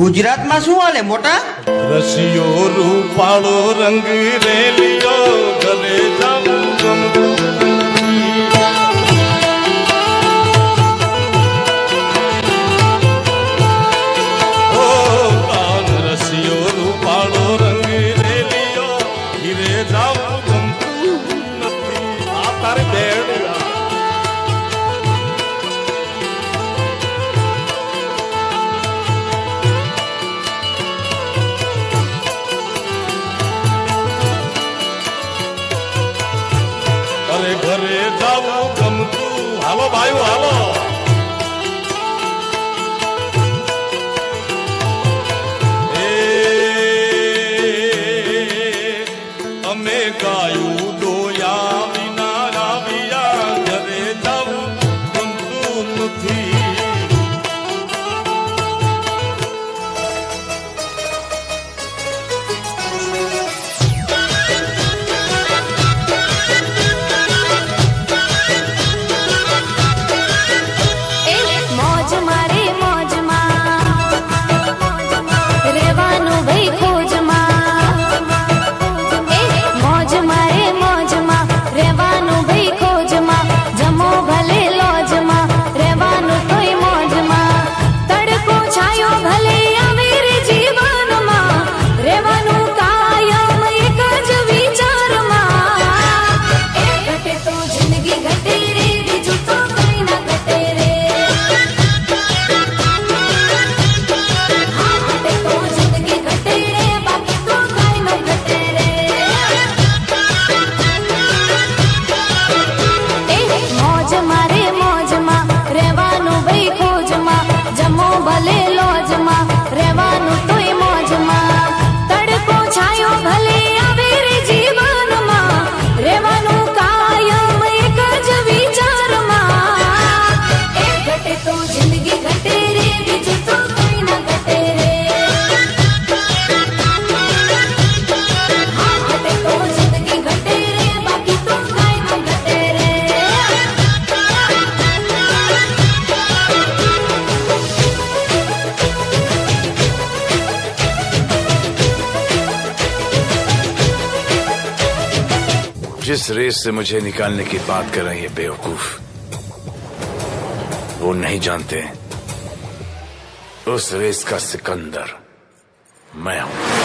ગુજરાતમાં શું હાલે મોટા? રસિયો રૂપાળો રંગ રેલિયો ઘરે જાવું ગમતું ઓ કાન રસિયો રૂપાળો રંગ રેલિયો ઘરે જાવું ગમતું નથી. આ તારે બેડ ઘરે જાવું ગમતું. હાલો ભાઈઓ હાલો. અમે ગાયું દોયા વિના આવ્યા ઘરે જાવું ગમતું નથી. जिस रेस से मुझे निकालने की बात कर रहे हैं ये बेवकूफ, वो नहीं जानते उस रेस का सिकंदर मैं हूं.